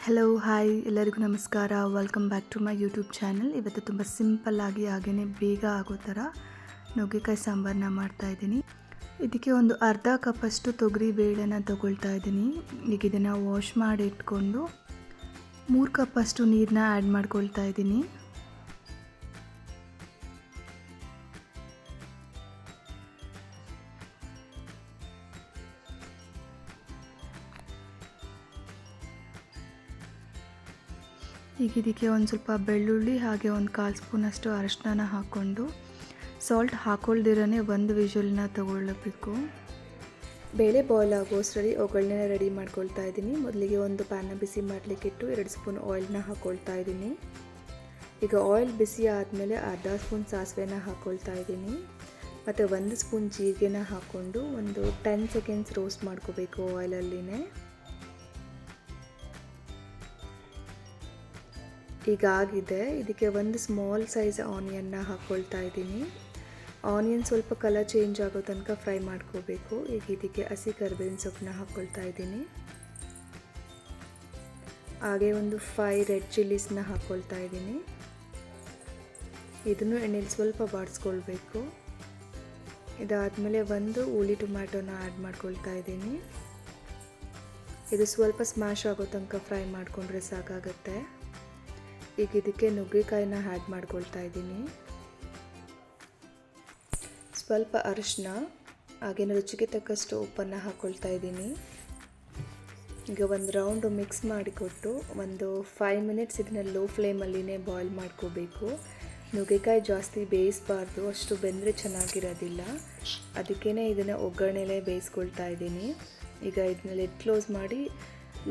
Hello hi ಎಲ್ಲರಿಗೂ ನಮಸ್ಕಾರ. Welcome back to my YouTube channel. ಇವತ್ತು ತುಂಬ ಸಿಂಪಲ್ಲಾಗಿ ಹಾಗೆಯೇ ಬೇಗ ಆಗೋ ಥರ ನುಗ್ಗೆಕಾಯಿ ಸಾಂಬಾರನ್ನ ಮಾಡ್ತಾಯಿದ್ದೀನಿ. ಇದಕ್ಕೆ ಒಂದು ಅರ್ಧ ಕಪ್ಪಷ್ಟು ತೊಗರಿ ಬೇಳೆನ ತೊಗೊಳ್ತಾ ಇದ್ದೀನಿ. ಈಗ ಇದನ್ನು ವಾಶ್ ಮಾಡಿ ಇಟ್ಕೊಂಡು 3 ಕಪ್ಪಷ್ಟು ನೀರನ್ನ ಆ್ಯಡ್ ಮಾಡ್ಕೊಳ್ತಾ ಇದ್ದೀನಿ. ಈಗ ಇದಕ್ಕೆ ಒಂದು ಸ್ವಲ್ಪ ಬೆಳ್ಳುಳ್ಳಿ ಹಾಗೆ ಒಂದು 1/4 ಸ್ಪೂನಷ್ಟು ಅರಿಶಿನ ಹಾಕ್ಕೊಂಡು ಸಾಲ್ಟ್ ಹಾಕ್ಕೊಳ್ದಿರೇ ಒಂದು ವಿಷಲ್ನ ತಗೊಳ್ಳಬೇಕು. ಬೇಳೆ ಬಾಯ್ಲ್ ಆಗೋಷ್ಟರಲ್ಲಿ ಒಗ್ಗರಣೆನ ರೆಡಿ ಮಾಡ್ಕೊಳ್ತಾ ಇದ್ದೀನಿ. ಮೊದಲಿಗೆ ಒಂದು ಪ್ಯಾನ್ನ ಬಿಸಿ ಮಾಡಲಿಕ್ಕೆ ಇಟ್ಟು 2 ಸ್ಪೂನ್ ಆಯಿಲ್ನ ಹಾಕ್ಕೊಳ್ತಾ ಇದ್ದೀನಿ. ಈಗ ಆಯಿಲ್ ಬಿಸಿ ಆದಮೇಲೆ ಅರ್ಧ ಸ್ಪೂನ್ ಸಾಸಿವೆನ ಹಾಕ್ಕೊಳ್ತಾ ಇದ್ದೀನಿ ಮತ್ತು 1 ಸ್ಪೂನ್ ಜೀರಿಗೆನ ಹಾಕ್ಕೊಂಡು ಒಂದು 10 ಸೆಕೆಂಡ್ಸ್ ರೋಸ್ಟ್ ಮಾಡ್ಕೋಬೇಕು ಆಯಿಲಲ್ಲಿನೇ. ಈಗಾಗಿದೆ. ಇದಕ್ಕೆ ಒಂದು ಸ್ಮಾಲ್ ಸೈಜ್ ಆನಿಯನ್ನ ಹಾಕ್ಕೊಳ್ತಾ ಇದ್ದೀನಿ. ಆನಿಯನ್ ಸ್ವಲ್ಪ ಕಲರ್ ಚೇಂಜ್ ಆಗೋ ತನಕ ಫ್ರೈ ಮಾಡ್ಕೋಬೇಕು. ಈಗ ಇದಕ್ಕೆ ಹಸಿ ಕರಿಬೇವಿನ ಸೊಪ್ಪನ್ನ ಹಾಕ್ಕೊಳ್ತಾ ಇದ್ದೀನಿ. ಹಾಗೆ ಒಂದು 5 ರೆಡ್ ಚಿಲ್ಲೀಸ್ನ ಹಾಕ್ಕೊಳ್ತಾ ಇದ್ದೀನಿ. ಇದನ್ನು ಎಣ್ಣೆಲಿ ಸ್ವಲ್ಪ ಬಾಡಿಸ್ಕೊಳ್ಬೇಕು. ಇದಾದಮೇಲೆ ಒಂದು ಹುಳಿ ಟೊಮ್ಯಾಟೋನ ಆ್ಯಡ್ ಮಾಡ್ಕೊಳ್ತಾ ಇದ್ದೀನಿ. ಇದು ಸ್ವಲ್ಪ ಸ್ಮ್ಯಾಶ್ ಆಗೋ ತನಕ ಫ್ರೈ ಮಾಡಿಕೊಂಡ್ರೆ ಸಾಕಾಗುತ್ತೆ. ಈಗ ಇದಕ್ಕೆ ನುಗ್ಗೆಕಾಯಿನ ಆ್ಯಡ್ ಮಾಡ್ಕೊಳ್ತಾ ಇದ್ದೀನಿ. ಸ್ವಲ್ಪ ಅರಿಶಿನ ಹಾಗೇನು ರುಚಿಗೆ ತಕ್ಕಷ್ಟು ಉಪ್ಪನ್ನು ಹಾಕ್ಕೊಳ್ತಾ ಇದ್ದೀನಿ. ಈಗ ಒಂದು ರೌಂಡು ಮಿಕ್ಸ್ ಮಾಡಿಕೊಟ್ಟು ಒಂದು 5 ಮಿನಿಟ್ಸ್ ಇದನ್ನ ಲೋ ಫ್ಲೇಮಲ್ಲಿನೇ ಬಾಯ್ಲ್ ಮಾಡ್ಕೋಬೇಕು. ನುಗ್ಗೆಕಾಯಿ ಜಾಸ್ತಿ ಬೇಯಿಸಬಾರ್ದು, ಅಷ್ಟು ಬೆಂದರೆ ಚೆನ್ನಾಗಿರೋದಿಲ್ಲ. ಅದಕ್ಕೇ ಇದನ್ನು ಒಗ್ಗರಣೆಲೇ ಬೇಯಿಸ್ಕೊಳ್ತಾ ಇದ್ದೀನಿ. ಈಗ ಇದನ್ನ ಲಿಡ್ ಕ್ಲೋಸ್ ಮಾಡಿ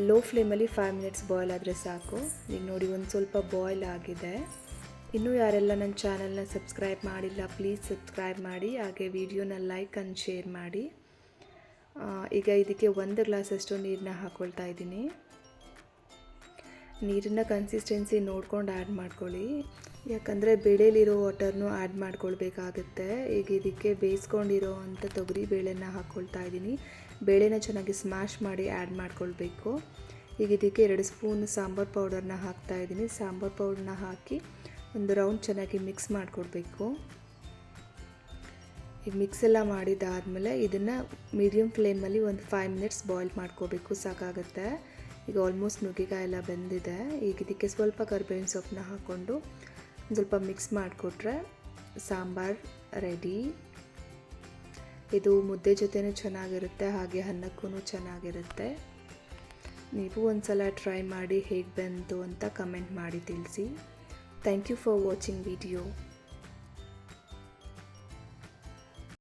ಲೋ ಫ್ಲೇಮಲ್ಲಿ 5 ಮಿನಿಟ್ಸ್ ಬಾಯ್ಲ್ ಆದರೆ ಸಾಕು. ಈಗ ನೋಡಿ ಒಂದು ಸ್ವಲ್ಪ ಬಾಯ್ಲ್ ಆಗಿದೆ. ಇನ್ನೂ ಯಾರೆಲ್ಲ ನನ್ನ ಚಾನಲ್ನ ಸಬ್ಸ್ಕ್ರೈಬ್ ಮಾಡಿಲ್ಲ ಪ್ಲೀಸ್ ಸಬ್ಸ್ಕ್ರೈಬ್ ಮಾಡಿ, ಹಾಗೆ ವಿಡಿಯೋನ ಲೈಕ್ ಆ್ಯಂಡ್ ಶೇರ್ ಮಾಡಿ. ಈಗ ಇದಕ್ಕೆ 1 ಗ್ಲಾಸಷ್ಟು ನೀರನ್ನ ಹಾಕ್ಕೊಳ್ತಾ ಇದ್ದೀನಿ. ನೀರಿನ ಕನ್ಸಿಸ್ಟೆನ್ಸಿ ನೋಡ್ಕೊಂಡು ಆ್ಯಡ್ ಮಾಡ್ಕೊಳ್ಳಿ, ಯಾಕಂದರೆ ಬೇಳೆಲಿರೋ ವಾಟರ್ನೂ ಆ್ಯಡ್ ಮಾಡ್ಕೊಳ್ಬೇಕಾಗತ್ತೆ. ಈಗ ಇದಕ್ಕೆ ಬೇಯಿಸ್ಕೊಂಡಿರೋ ಅಂಥ ತೊಗರಿ ಬೇಳೆನ ಹಾಕ್ಕೊಳ್ತಾ ಇದ್ದೀನಿ. ಬೇಳೆನ ಚೆನ್ನಾಗಿ ಸ್ಮ್ಯಾಶ್ ಮಾಡಿ ಆ್ಯಡ್ ಮಾಡ್ಕೊಳ್ಬೇಕು. ಈಗ ಇದಕ್ಕೆ 2 ಸ್ಪೂನ್ ಸಾಂಬಾರು ಪೌಡರ್ನ ಹಾಕ್ತಾ ಇದ್ದೀನಿ. ಸಾಂಬಾರು ಪೌಡರ್ನ ಹಾಕಿ ಒಂದು ರೌಂಡ್ ಚೆನ್ನಾಗಿ ಮಿಕ್ಸ್ ಮಾಡಿಕೊಡ್ಬೇಕು. ಈಗ ಮಿಕ್ಸ್ ಎಲ್ಲ ಮಾಡಿದ್ದಾದಮೇಲೆ ಇದನ್ನು ಮೀಡಿಯಮ್ ಫ್ಲೇಮಲ್ಲಿ ಒಂದು 5 ಮಿನಿಟ್ಸ್ ಬಾಯ್ಲ್ ಮಾಡ್ಕೋಬೇಕು, ಸಾಕಾಗುತ್ತೆ. ಈಗ ಆಲ್ಮೋಸ್ಟ್ ನುಗ್ಗೆಕಾಯಿ ಎಲ್ಲ ಬೆಂದಿದೆ. ಈಗ ಇದಕ್ಕೆ ಸ್ವಲ್ಪ ಕರಿಬೇವಿನ ಸೊಪ್ಪನ್ನ ಹಾಕ್ಕೊಂಡು ಒಂದು ಸ್ವಲ್ಪ ಮಿಕ್ಸ್ ಮಾಡಿಕೊಟ್ರೆ ಸಾಂಬಾರು ರೆಡಿ. ಇದು ಮುದ್ದೆ ಜೊತೆನೂ ಚೆನ್ನಾಗಿರುತ್ತೆ, ಹಾಗೆ ಅನ್ನಕ್ಕೂ ಚೆನ್ನಾಗಿರುತ್ತೆ. ನೀವು ಒಂದು ಸಲ ಟ್ರೈ ಮಾಡಿ ಹೇಗೆ ಬಂತು ಅಂತ ಕಮೆಂಟ್ ಮಾಡಿ ತಿಳಿಸಿ. Thank you for watching video.